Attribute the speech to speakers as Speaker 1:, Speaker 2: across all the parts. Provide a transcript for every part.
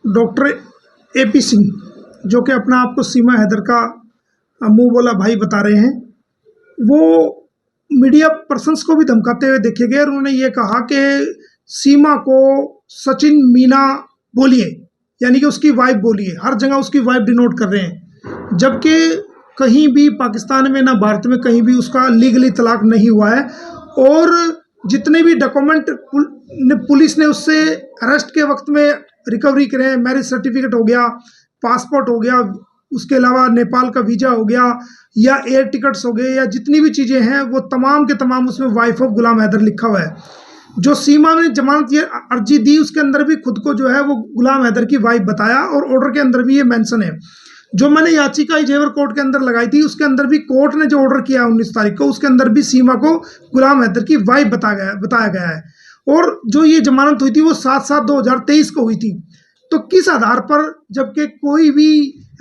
Speaker 1: Doctor AP Singh, जो कि अपना आप को सीमा हैदर का मुंह बोला भाई बता रहे हैं, वो मीडिया पर्सन्स को भी धमकाते हुए देखे गए और उन्होंने ये कहा कि सीमा को सचिन मीना बोलिए, यानी कि उसकी वाइफ बोलिए। हर जगह उसकी वाइफ डिनोट कर रहे हैं, जबकि कहीं भी पाकिस्तान में ना भारत में कहीं भी उसका लीगली तलाक नहीं हुआ है। और जितने भी डॉक्यूमेंट पुलिस ने उससे अरेस्ट के वक्त में रिकवरी करे हैं, मैरिज सर्टिफिकेट हो गया, पासपोर्ट हो गया, उसके अलावा नेपाल का वीज़ा हो गया या एयर टिकट्स हो गए, या जितनी भी चीज़ें हैं वो तमाम के तमाम उसमें वाइफ ऑफ गुलाम हैदर लिखा हुआ है। जो सीमा ने जमानत ये अर्जी दी उसके अंदर भी खुद को जो है वो गुलाम हैदर की वाइफ बताया और ऑर्डर के अंदर भी ये मेंशन है। जो मैंने याचिका जेवर कोर्ट के अंदर लगाई थी उसके अंदर भी कोर्ट ने जो ऑर्डर किया 19 तारीख को, उसके अंदर भी सीमा को गुलाम हैदर की वाइफ बताया गया है। और जो ये जमानत हुई थी वो 7/7/2023 को हुई थी। तो किस आधार पर, जबकि कोई भी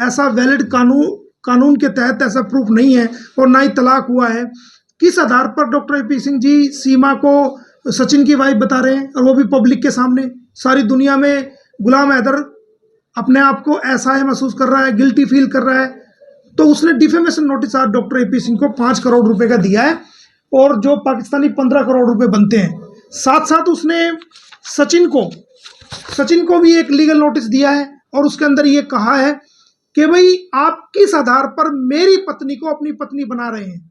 Speaker 1: ऐसा वैलिड कानून के तहत ऐसा प्रूफ नहीं है और ना ही तलाक हुआ है, किस आधार पर डॉक्टर एपी सिंह जी सीमा को सचिन की वाइफ बता रहे हैं, और वो भी पब्लिक के सामने? सारी दुनिया में गुलाम हैदर अपने आप को ऐसा ही महसूस कर रहा है, गिल्टी फील कर रहा है। तो उसने डिफेमेशन नोटिस आज डॉक्टर एपी सिंह को 5 करोड़ रुपए का दिया है, और जो पाकिस्तानी 15 करोड़ रुपए बनते हैं। साथ साथ उसने सचिन को भी एक लीगल नोटिस दिया है और उसके अंदर ये कहा है कि भाई आप किस आधार पर मेरी पत्नी को अपनी पत्नी बना रहे हैं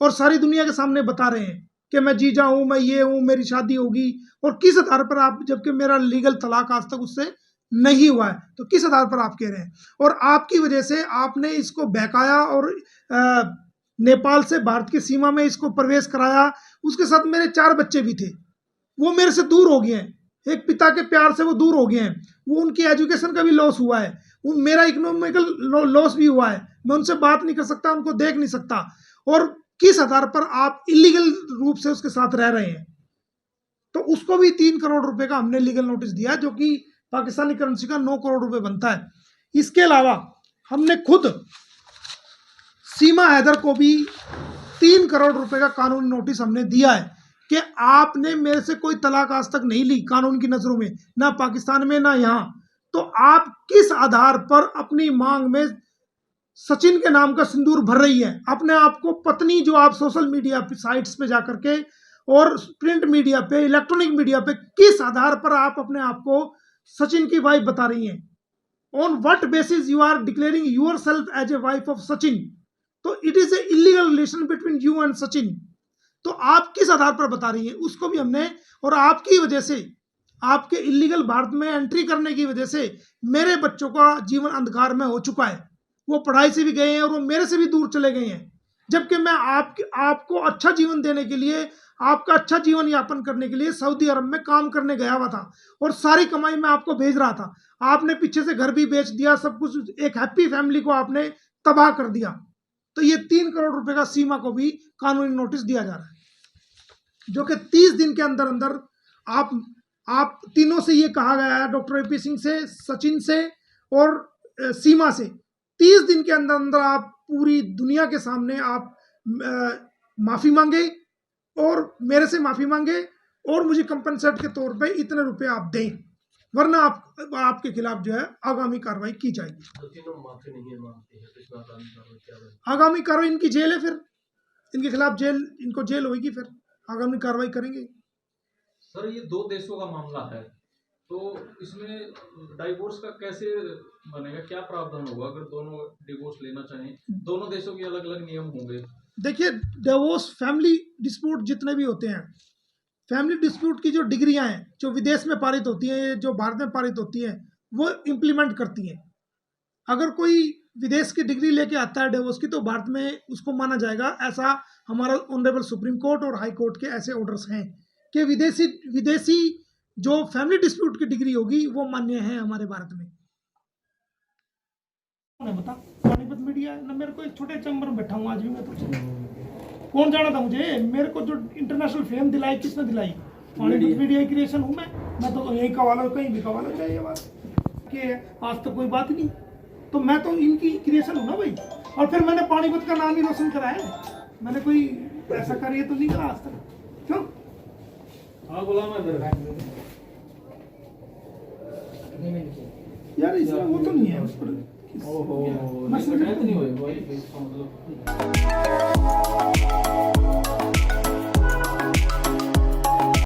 Speaker 1: और सारी दुनिया के सामने बता रहे हैं कि मैं जीजा हूं, मैं ये हूं, मेरी शादी होगी, और किस आधार पर आप, जबकि मेरा लीगल तलाक आज तक उससे नहीं हुआ है, तो किस आधार पर आप कह रहे हैं? और आपकी वजह से आपने इसको बहकाया और नेपाल से भारत की सीमा में इसको प्रवेश कराया। उसके साथ मेरे 4 बच्चे भी थे, वो मेरे से दूर हो गए हैं, एक पिता के प्यार से वो दूर हो गए हैं। वो उनकी एजुकेशन का भी लॉस हुआ है, मेरा इकोनॉमिकल लॉस भी हुआ है। मैं उनसे बात नहीं कर सकता, उनको देख नहीं सकता। और किस आधार पर आप इलीगल रूप से उसके साथ रह रहे हैं? तो उसको भी 3 करोड़ रुपए का हमने लीगल नोटिस दिया, जो कि पाकिस्तानी करेंसी का 9 करोड़ रुपए बनता है। इसके अलावा हमने खुद सीमा हैदर को भी 3 करोड़ रुपए का कानूनी नोटिस हमने दिया है कि आपने मेरे से कोई तलाक आज तक नहीं ली कानून की नजरों में, ना पाकिस्तान में ना यहाँ। तो आप किस आधार पर अपनी मांग में सचिन के नाम का सिंदूर भर रही है? अपने आप को पत्नी, जो आप सोशल मीडिया साइट्स पे जाकर के और प्रिंट मीडिया पे, इलेक्ट्रॉनिक मीडिया पे, किस आधार पर आप अपने आप को सचिन की वाइफ बता रही हैं? On what basis you are declaring yourself as a wife of Sachin? तो it is a illegal relation between you and Sachin. तो आप किस आधार पर बता रही हैं? उसको भी हमने, और आपकी वजह से, आपके इलीगल भारत में एंट्री करने की वजह से मेरे बच्चों का जीवन अंधकार में हो चुका है। वो पढ़ाई से भी गए हैं और वो मेरे से भी दूर चले गए हैं, जबकि मैं आपको अच्छा जीवन देने के लिए, आपका अच्छा जीवन यापन करने के लिए सऊदी अरब में काम करने गया हुआ था और सारी कमाई मैं आपको भेज रहा था। आपने पीछे से घर भी बेच दिया, सब कुछ, एक हैप्पी फैमिली को आपने तबाह कर दिया। तो ये 3 करोड़ रुपए का सीमा को भी कानूनी नोटिस दिया जा रहा है, जो कि 30 दिन के अंदर अंदर आप तीनों से ये कहा गया है, डॉक्टर एपी सिंह से, सचिन से और सीमा से, 30 दिन के अंदर अंदर आप पूरी दुनिया के सामने आप माफी मांगे और मेरे से माफी मांगे और मुझे कंपनसेट के तौर पे इतने रुपए आप दें, वरना आपके खिलाफ जो है आगामी कार्रवाई की जाएगी। आगामी कार्रवाई इनकी जेल है, फिर इनके खिलाफ इनको जेल होगी, फिर आगामी कार्रवाई करेंगे।
Speaker 2: सर, ये 2 देशों का मामला है, तो इसमें डाइवोर्स का कैसे बनेगा? क्या प्रावधान होगा अगर दोनों डिवोर्स लेना चाहें? दोनों देशों के अलग अलग नियम होंगे।
Speaker 1: देखिए, डिवोर्स, फैमिली डिस्प्यूट जितने भी होते हैं, फैमिली डिस्प्यूट की जो डिग्रियां हैं, जो विदेश में पारित होती हैं, जो भारत में पारित होती हैं, वो इम्प्लीमेंट करती हैं। अगर कोई विदेश की डिग्री लेके आता है डिवोर्स की, तो भारत में उसको माना जाएगा। ऐसा हमारा ऑनरेबल सुप्रीम कोर्ट और हाई कोर्ट के ऐसे ऑर्डर्स हैं कि विदेशी जो फैमिली डिस्प्यूट की डिग्री होगी वो मान्य है हमारे भारत में। बता, पानीपत मीडिया ना, मेरे को एक छोटे चैम्बर में बैठा हूँ आज भी मैं, तो कौन जाना था मुझे? मेरे को जो इंटरनेशनल फेम दिलाई, किसने दिलाई? पानीपत मीडिया क्रिएशन हूँ मैं तो यही कवाला, कहीं भी कवाला चाहिए बात कि आज तक कोई बात नहीं। तो मैं तो इनकी क्रिएशन हूँ ना भाई, और फिर मैंने पानीपत का नाम ही रोशन करा है। मैंने कोई ऐसा कार्य तो नहीं करा आज तक, क्यों? हाँ, गुलाम है। यार इसमें वो तो नहीं है उस पर
Speaker 2: ओहो, नहीं शिकायत नहीं हुई भाई, इसका मतलब